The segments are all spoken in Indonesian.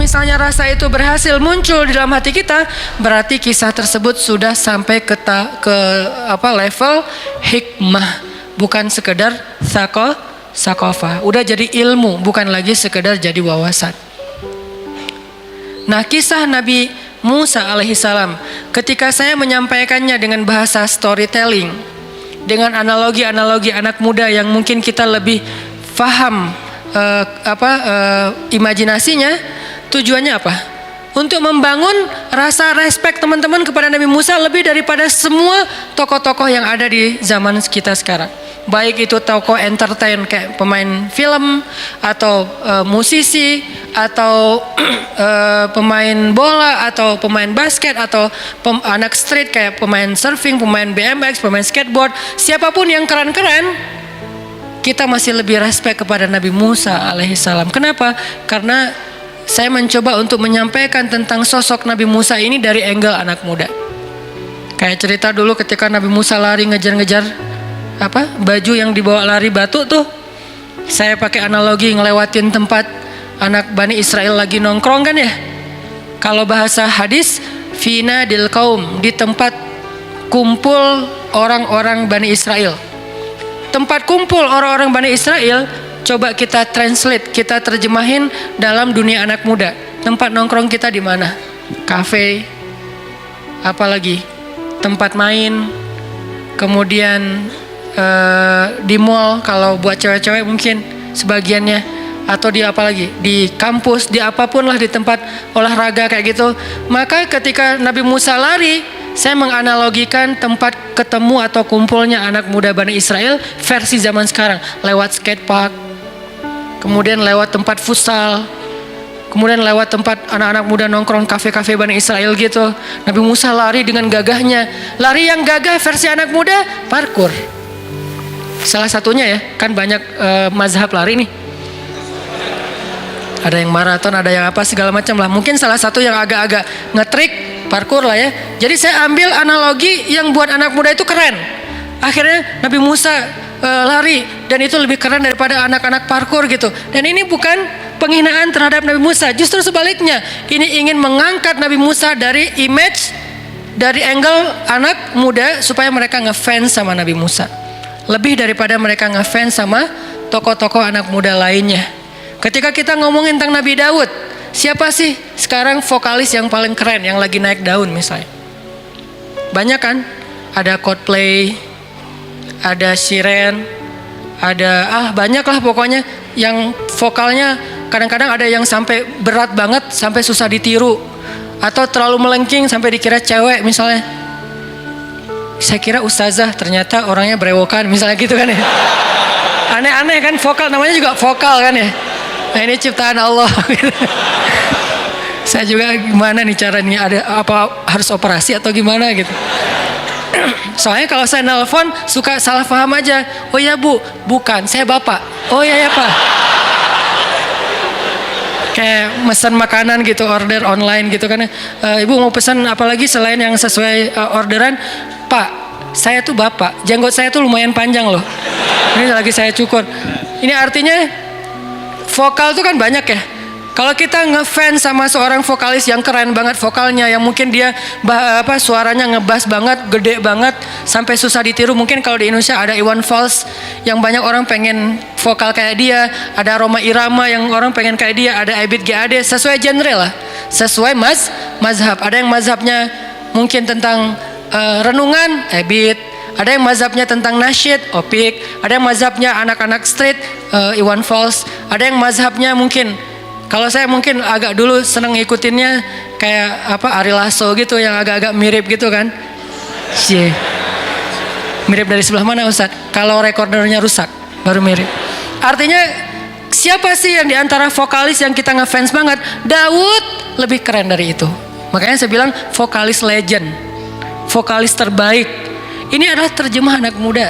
misalnya rasa itu berhasil muncul di dalam hati kita, berarti kisah tersebut sudah sampai ke level hikmah, bukan sekedar sakofah. Udah jadi ilmu, bukan lagi sekedar jadi wawasan. Nah, kisah Nabi Musa alaihissalam, ketika saya menyampaikannya dengan bahasa storytelling, dengan analogi-analogi anak muda yang mungkin kita lebih faham imajinasinya, tujuannya apa? Untuk membangun rasa respect teman-teman kepada Nabi Musa lebih daripada semua tokoh-tokoh yang ada di zaman kita sekarang. Baik itu tokoh entertain kayak pemain film, atau musisi, atau pemain bola, atau pemain basket, atau anak street kayak pemain surfing, pemain BMX, pemain skateboard. Siapapun yang keren-keren, kita masih lebih respect kepada Nabi Musa alaihissalam. Kenapa? Karena saya mencoba untuk menyampaikan tentang sosok Nabi Musa ini dari angle anak muda. Kayak cerita dulu ketika Nabi Musa lari ngejar-ngejar baju yang dibawa lari batu tuh. Saya pakai analogi ngelewatin tempat anak Bani Israel lagi nongkrong kan ya. Kalau bahasa hadis, fina dil kaum, di tempat kumpul orang-orang Bani Israel. Tempat kumpul orang-orang Bani Israel, coba kita translate, kita terjemahin dalam dunia anak muda. Tempat nongkrong kita di mana? Kafe, apalagi tempat main, kemudian di mall kalau buat cewek-cewek mungkin sebagiannya, atau di apalagi di kampus, di apapun lah, di tempat olahraga kayak gitu. Maka ketika Nabi Musa lari, saya menganalogikan tempat ketemu atau kumpulnya anak muda Bani Israel versi zaman sekarang, lewat skatepark, kemudian lewat tempat futsal, kemudian lewat tempat anak-anak muda nongkrong, kafe-kafe Bani Israel gitu. Nabi Musa lari dengan gagahnya. Lari yang gagah versi anak muda, parkur. Salah satunya ya, kan banyak mazhab lari nih. Ada yang maraton, ada yang apa segala macam lah. Mungkin salah satu yang agak-agak ngetrik, parkur lah ya. Jadi saya ambil analogi yang buat anak muda itu keren. Akhirnya Nabi Musa lari, dan itu lebih keren daripada anak-anak parkur gitu. Dan ini bukan penghinaan terhadap Nabi Musa, justru sebaliknya. Ini ingin mengangkat Nabi Musa dari image, dari angle anak muda, supaya mereka ngefans sama Nabi Musa lebih daripada mereka ngefans sama tokoh-tokoh anak muda lainnya. Ketika kita ngomongin tentang Nabi Daud, siapa sih sekarang vokalis yang paling keren, yang lagi naik daun misalnya? Banyak kan? Ada Coldplay, ada Shiren, ada banyak lah pokoknya yang vokalnya kadang-kadang ada yang sampai berat banget, sampai susah ditiru, atau terlalu melengking sampai dikira cewek misalnya. Saya kira ustazah, ternyata orangnya berewokan misalnya gitu kan ya. Aneh-aneh kan, vokal namanya juga vokal kan ya. Nah ini ciptaan Allah gitu. Saya juga gimana nih caranya, ada apa, harus operasi atau gimana gitu. Soalnya kalau saya nelpon suka salah paham aja. Oh ya bu, bukan, saya bapak. Oh ya pak. Kayak pesan makanan gitu, order online gitu kan. Ibu mau pesan apa lagi selain yang sesuai orderan? Pak, saya tuh bapak, janggut saya tuh lumayan panjang loh. Ini lagi saya cukur. Ini artinya vokal tuh kan banyak ya. Kalau kita ngefans sama seorang vokalis yang keren banget vokalnya, yang mungkin dia suaranya ngebass banget, gede banget, sampai susah ditiru. Mungkin kalau di Indonesia ada Iwan Fals yang banyak orang pengen vokal kayak dia, ada Rhoma Irama yang orang pengen kayak dia, ada Ebit GAD, sesuai genre lah, sesuai mazhab. Ada yang mazhabnya mungkin tentang renungan, Ebit. Ada yang mazhabnya tentang nasyid, Opik. Ada yang mazhabnya anak-anak street, Iwan Fals. Ada yang mazhabnya mungkin, kalau saya mungkin agak dulu seneng ngikutinnya kayak Ari Lasso gitu, yang agak-agak mirip gitu kan. Mirip dari sebelah mana Ustaz? Kalau recordernya rusak baru mirip. Artinya siapa sih yang diantara vokalis yang kita ngefans banget? Daud lebih keren dari itu. Makanya saya bilang vokalis legend, vokalis terbaik. Ini adalah terjemah anak muda.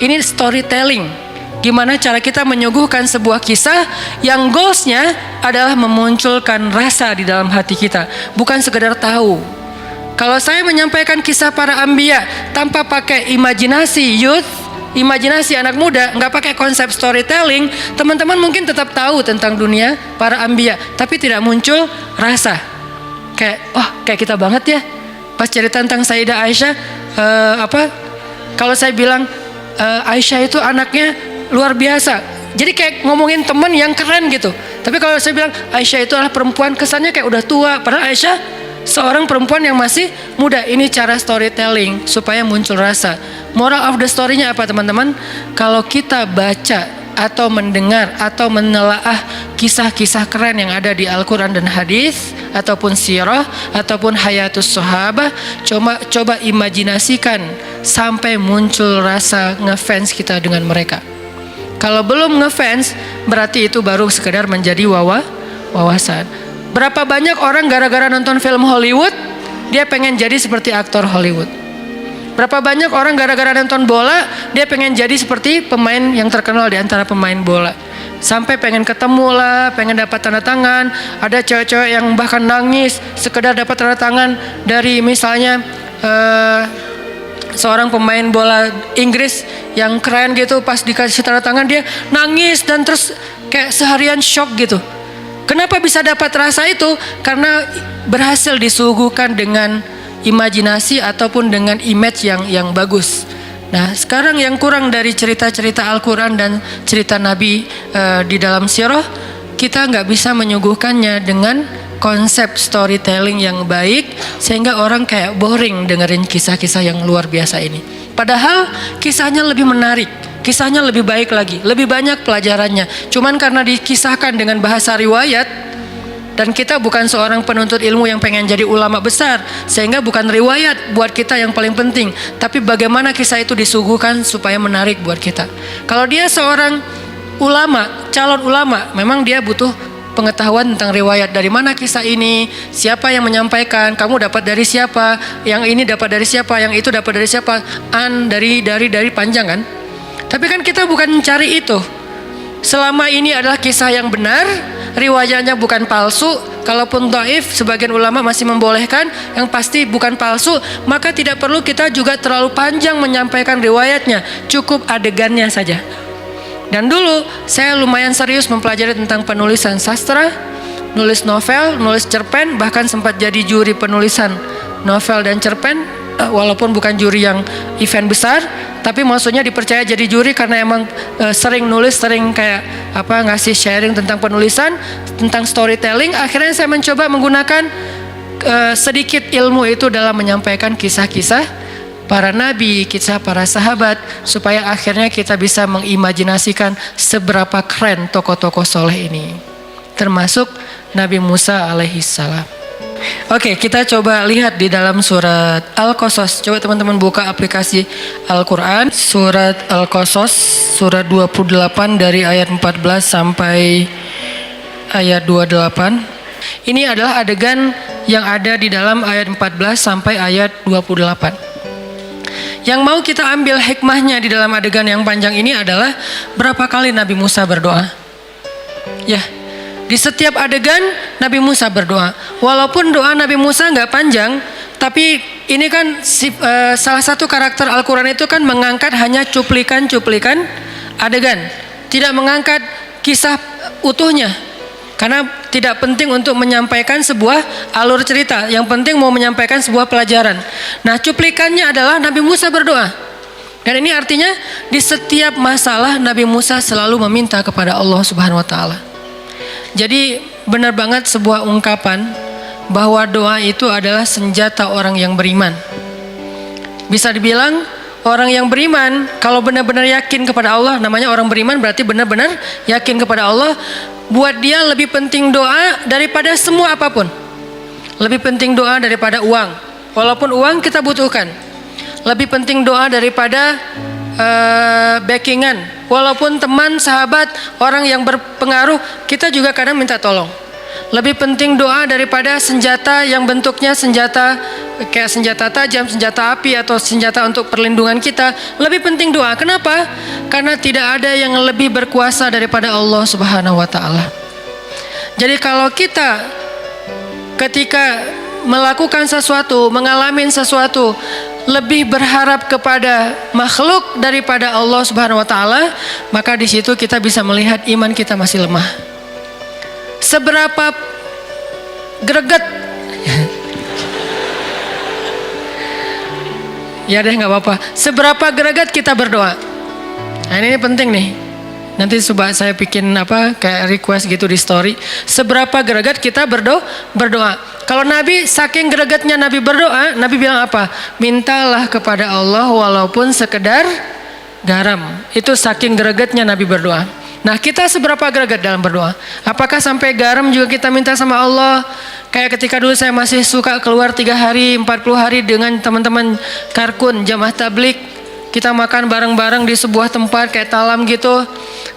Ini storytelling. Gimana cara kita menyuguhkan sebuah kisah yang goalsnya adalah memunculkan rasa di dalam hati kita, bukan sekedar tahu. Kalau saya menyampaikan kisah para anbiya tanpa pakai imajinasi youth, imajinasi anak muda, nggak pakai konsep storytelling, teman-teman mungkin tetap tahu tentang dunia para anbiya, tapi tidak muncul rasa. Kayak kita banget ya. Pas cerita tentang Sayyidah Aisyah, kalau saya bilang Aisyah itu anaknya luar biasa, jadi kayak ngomongin teman yang keren gitu. Tapi kalau saya bilang Aisyah itu adalah perempuan, kesannya kayak udah tua, padahal Aisyah seorang perempuan yang masih muda. Ini cara storytelling supaya muncul rasa. Moral of the story-nya apa teman-teman? Kalau kita baca atau mendengar atau menelaah kisah-kisah keren yang ada di Al-Quran dan hadis, ataupun sirah, ataupun hayatus sahabah, coba imajinasikan sampai muncul rasa ngefans kita dengan mereka. Kalau belum ngefans, berarti itu baru sekedar menjadi wawasan. Berapa banyak orang gara-gara nonton film Hollywood, dia pengen jadi seperti aktor Hollywood. Berapa banyak orang gara-gara nonton bola, dia pengen jadi seperti pemain yang terkenal di antara pemain bola. Sampai pengen ketemu lah, pengen dapat tanda tangan. Ada cewek-cewek yang bahkan nangis sekedar dapat tanda tangan dari misalnya seorang pemain bola Inggris yang keren gitu. Pas dikasih tanda tangan dia nangis dan terus kayak seharian shock gitu. Kenapa bisa dapat rasa itu? Karena berhasil disuguhkan dengan imajinasi ataupun dengan image yang bagus. Nah, sekarang yang kurang dari cerita-cerita Al-Quran dan cerita Nabi di dalam sirah, kita nggak bisa menyuguhkannya dengan konsep storytelling yang baik, sehingga orang kayak boring dengerin kisah-kisah yang luar biasa ini. Padahal kisahnya lebih menarik, kisahnya lebih baik lagi, lebih banyak pelajarannya. Cuman karena dikisahkan dengan bahasa riwayat, dan kita bukan seorang penuntut ilmu yang pengen jadi ulama besar, sehingga bukan riwayat buat kita yang paling penting, tapi bagaimana kisah itu disuguhkan supaya menarik buat kita. Kalau dia seorang ulama, calon ulama, memang dia butuh pengetahuan tentang riwayat. Dari mana kisah ini, siapa yang menyampaikan, kamu dapat dari siapa, yang ini dapat dari siapa, yang itu dapat dari siapa, dari panjang kan. Tapi kan kita bukan mencari itu. Selama ini adalah kisah yang benar, riwayatnya bukan palsu. Kalaupun dhaif, sebagian ulama masih membolehkan, yang pasti bukan palsu, maka tidak perlu kita juga terlalu panjang menyampaikan riwayatnya, cukup adegannya saja. Dan dulu saya lumayan serius mempelajari tentang penulisan sastra, nulis novel, nulis cerpen, bahkan sempat jadi juri penulisan novel dan cerpen, walaupun bukan juri yang event besar, tapi maksudnya dipercaya jadi juri karena emang sering nulis, sering kayak ngasih sharing tentang penulisan, tentang storytelling. Akhirnya saya mencoba menggunakan sedikit ilmu itu dalam menyampaikan kisah-kisah para nabi, kisah para sahabat, supaya akhirnya kita bisa mengimajinasikan seberapa keren tokoh-tokoh soleh ini, termasuk Nabi Musa alaihissalam. Oke, kita coba lihat di dalam surat Al-Qasas. Coba teman-teman buka aplikasi Al-Quran, surat Al-Qasas, surat 28 dari ayat 14 sampai ayat 28. Ini adalah adegan yang ada di dalam ayat 14 sampai ayat 28. Yang mau kita ambil hikmahnya di dalam adegan yang panjang ini adalah berapa kali Nabi Musa berdoa. Ya, di setiap adegan Nabi Musa berdoa. Walaupun doa Nabi Musa nggak panjang, tapi ini kan salah satu karakter Al-Quran itu kan mengangkat hanya cuplikan-cuplikan adegan, tidak mengangkat kisah utuhnya. Karena tidak penting untuk menyampaikan sebuah alur cerita, yang penting mau menyampaikan sebuah pelajaran. Nah, cuplikannya adalah Nabi Musa berdoa. Dan ini artinya di setiap masalah Nabi Musa selalu meminta kepada Allah Subhanahu wa taala. Jadi benar banget sebuah ungkapan bahwa doa itu adalah senjata orang yang beriman. Bisa dibilang orang yang beriman kalau benar-benar yakin kepada Allah, namanya orang beriman berarti benar-benar yakin kepada Allah. Buat dia lebih penting doa daripada semua apapun. Lebih penting doa daripada uang. Walaupun uang kita butuhkan. Lebih penting doa daripada backingan. Walaupun teman, sahabat, orang yang berpengaruh, kita juga kadang minta tolong. Lebih penting doa daripada senjata yang bentuknya senjata kayak senjata tajam, senjata api, atau senjata untuk perlindungan kita. Lebih penting doa. Kenapa? Karena tidak ada yang lebih berkuasa daripada Allah Subhanahu wa taala. Jadi kalau kita ketika melakukan sesuatu, mengalami sesuatu, lebih berharap kepada makhluk daripada Allah Subhanahu wa taala, maka di situ kita bisa melihat iman kita masih lemah. Seberapa greget ya deh nggak apa-apa. Seberapa greget kita berdoa. Nah ini penting nih. Nanti coba saya bikin kayak request gitu di story. Seberapa greget kita berdoa. Kalau Nabi saking gregetnya Nabi berdoa, Nabi bilang apa? Mintalah kepada Allah walaupun sekedar garam. Itu saking gregetnya Nabi berdoa. Nah kita seberapa greget dalam berdoa? Apakah sampai garam juga kita minta sama Allah? Kayak ketika dulu saya masih suka keluar 3 hari, 40 hari dengan teman-teman Karkun, jamaah tablik. Kita makan bareng-bareng di sebuah tempat kayak talam gitu.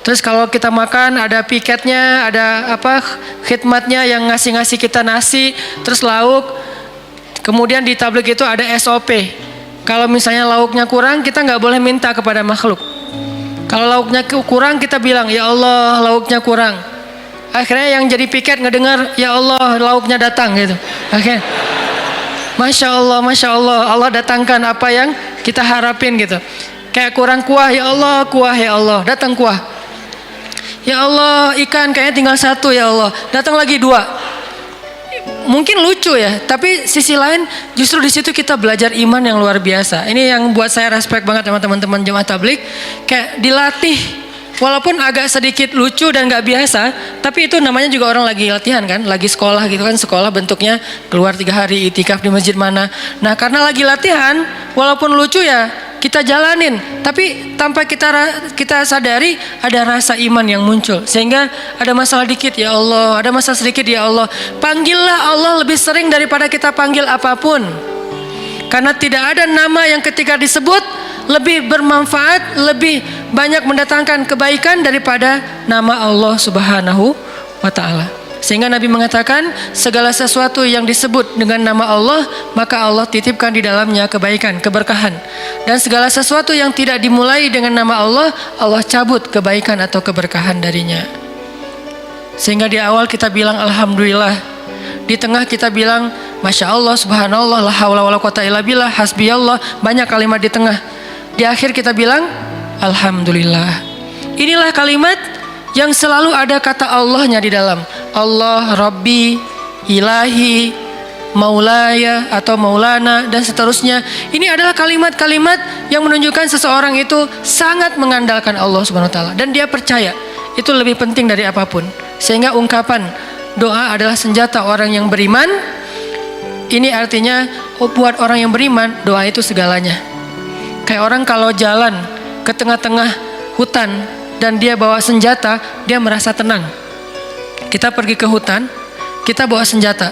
Terus kalau kita makan ada piketnya, ada khidmatnya yang ngasih kita nasi, terus lauk. Kemudian di tablik itu ada SOP. Kalau misalnya lauknya kurang, kita nggak boleh minta kepada makhluk. Kalau lauknya kurang, kita bilang, ya Allah lauknya kurang. Akhirnya yang jadi piket ngedengar, ya Allah lauknya datang gitu. Akhirnya, Masya Allah, Allah datangkan apa yang kita harapin gitu. Kayak kurang kuah, ya Allah, datang kuah. Ya Allah, ikan kayaknya tinggal 1, ya Allah, datang lagi 2. Mungkin lucu ya, tapi sisi lain justru di situ kita belajar iman yang luar biasa. Ini yang buat saya respect banget sama teman-teman jemaah tablik. Kayak dilatih, walaupun agak sedikit lucu dan gak biasa, tapi itu namanya juga orang lagi latihan kan, lagi sekolah gitu kan, sekolah bentuknya keluar 3 hari itikaf di masjid mana. Nah karena lagi latihan, walaupun lucu ya kita jalanin, tapi tanpa kita sadari ada rasa iman yang muncul, sehingga ada masalah dikit, ya Allah, ada masalah sedikit, ya Allah, panggillah Allah lebih sering daripada kita panggil apapun, karena tidak ada nama yang ketika disebut lebih bermanfaat, lebih banyak mendatangkan kebaikan daripada nama Allah Subhanahu wa ta'ala. Sehingga Nabi mengatakan segala sesuatu yang disebut dengan nama Allah, maka Allah titipkan di dalamnya kebaikan, keberkahan. Dan segala sesuatu yang tidak dimulai dengan nama Allah, Allah cabut kebaikan atau keberkahan darinya. Sehingga di awal kita bilang Alhamdulillah, di tengah kita bilang Masya Allah, Subhanallah, la haula wala quwata illa billah, hasbiyallah, banyak kalimat di tengah. Di akhir kita bilang Alhamdulillah. Inilah kalimat yang selalu ada kata Allahnya di dalam. Allah, Rabbi, Ilahi, Maulaya atau Maulana dan seterusnya. Ini adalah kalimat-kalimat yang menunjukkan seseorang itu sangat mengandalkan Allah Subhanahu wa taala dan dia percaya itu lebih penting dari apapun. Sehingga ungkapan doa adalah senjata orang yang beriman. Ini artinya buat orang yang beriman doa itu segalanya. Kayak orang kalau jalan ke tengah-tengah hutan dan dia bawa senjata, dia merasa tenang. Kita pergi ke hutan, kita bawa senjata,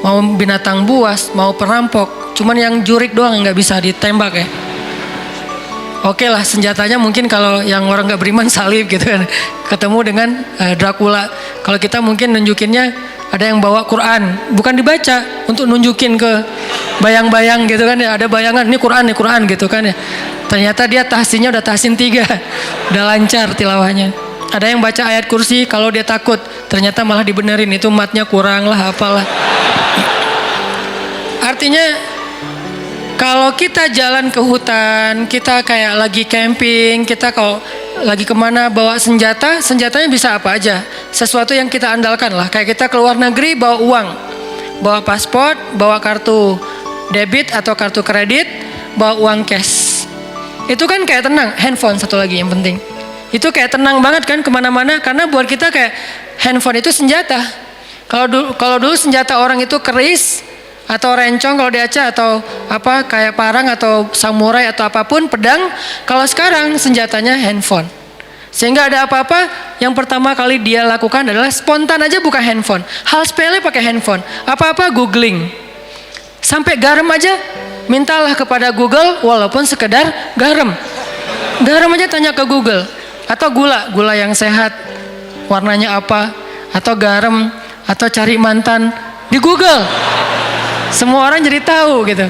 mau binatang buas, mau perampok, cuman yang jurik doang nggak bisa ditembak ya. Oke lah, senjatanya mungkin kalau yang orang nggak beriman salib gitu kan, ketemu dengan Dracula. Kalau kita mungkin nunjukinnya ada yang bawa Quran, bukan dibaca, untuk nunjukin ke bayang-bayang gitu kan ya, ada bayangan ini Quran gitu kan ya. Ternyata dia tahsinnya udah tahsin 3, udah lancar tilawahnya. Ada yang baca ayat kursi kalau dia takut, ternyata malah dibenerin itu matnya kurang lah apalah. Artinya kalau kita jalan ke hutan, kita kayak lagi camping, kita kalau lagi kemana bawa senjata, senjatanya bisa apa aja, sesuatu yang kita andalkan lah. Kayak kita keluar negeri bawa uang, bawa paspor, bawa kartu debit atau kartu kredit, bawa uang cash. Itu kan kayak tenang. Handphone satu lagi yang penting. Itu kayak tenang banget kan kemana-mana, karena buat kita kayak handphone itu senjata. Kalau dulu senjata orang itu keris atau rencong kalau di Aceh, atau apa kayak parang atau samurai atau apapun, pedang. Kalau sekarang senjatanya handphone. Sehingga ada apa-apa yang pertama kali dia lakukan adalah spontan aja buka handphone. Hal sepele pakai handphone. Apa-apa googling. Sampai garam aja mintalah kepada Google walaupun sekedar garam. Garam aja tanya ke Google. Atau gula yang sehat warnanya apa, atau garam, atau cari mantan di Google. Semua orang jadi tahu gitu.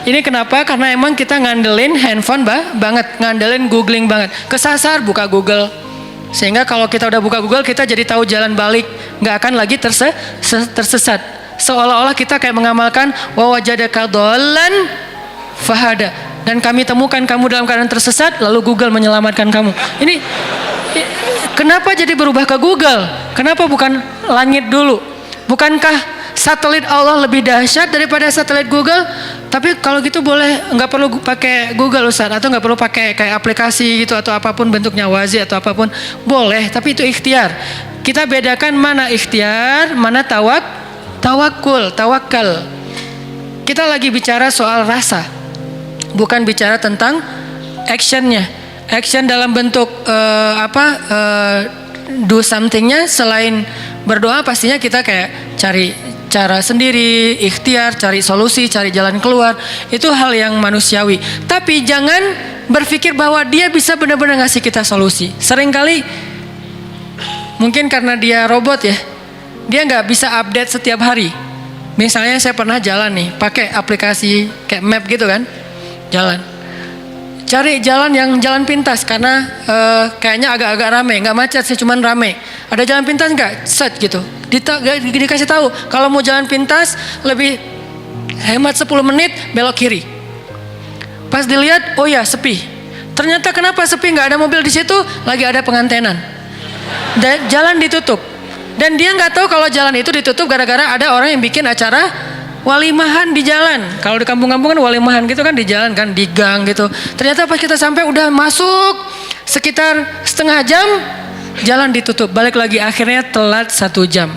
Ini kenapa? Karena emang kita ngandelin handphone banget, ngandelin googling banget. Kesasar buka Google. Sehingga kalau kita udah buka Google, kita jadi tahu jalan balik, nggak akan lagi tersesat. Seolah-olah kita kayak mengamalkan wa wajadaka dhallan fahada. Dan kami temukan kamu dalam keadaan tersesat, lalu Google menyelamatkan kamu. Ini kenapa jadi berubah ke Google? Kenapa bukan langit dulu? Bukankah satelit Allah lebih dahsyat daripada satelit Google? Tapi kalau gitu boleh, nggak perlu pakai Google Ustaz, atau nggak perlu pakai kayak aplikasi gitu atau apapun bentuknya, wazi atau apapun, boleh. Tapi itu ikhtiar. Kita bedakan mana ikhtiar, mana tawakal. Kita lagi bicara soal rasa, bukan bicara tentang actionnya. Action dalam bentuk do somethingnya. Selain berdoa pastinya kita kayak cari cara sendiri, ikhtiar, cari solusi, cari jalan keluar. Itu hal yang manusiawi. Tapi jangan berpikir bahwa dia bisa benar-benar ngasih kita solusi. Seringkali mungkin karena dia robot ya, dia nggak bisa update setiap hari. Misalnya saya pernah jalan nih, pakai aplikasi kayak map gitu kan, jalan. Cari jalan yang jalan pintas karena kayaknya agak-agak rame, nggak macet sih, cuman rame. Ada jalan pintas nggak? Set gitu. Dikasih tahu kalau mau jalan pintas lebih hemat 10 menit belok kiri. Pas dilihat, oh ya sepi. Ternyata kenapa sepi? Nggak ada mobil di situ, lagi ada pengantenan. Dan jalan ditutup. Dan dia nggak tahu kalau jalan itu ditutup gara-gara ada orang yang bikin acara walimahan di jalan. Kalau di kampung-kampung kan walimahan gitu kan di jalan kan, di gang gitu. Ternyata pas kita sampai udah masuk sekitar setengah jam, jalan ditutup. Balik lagi, akhirnya telat 1 jam.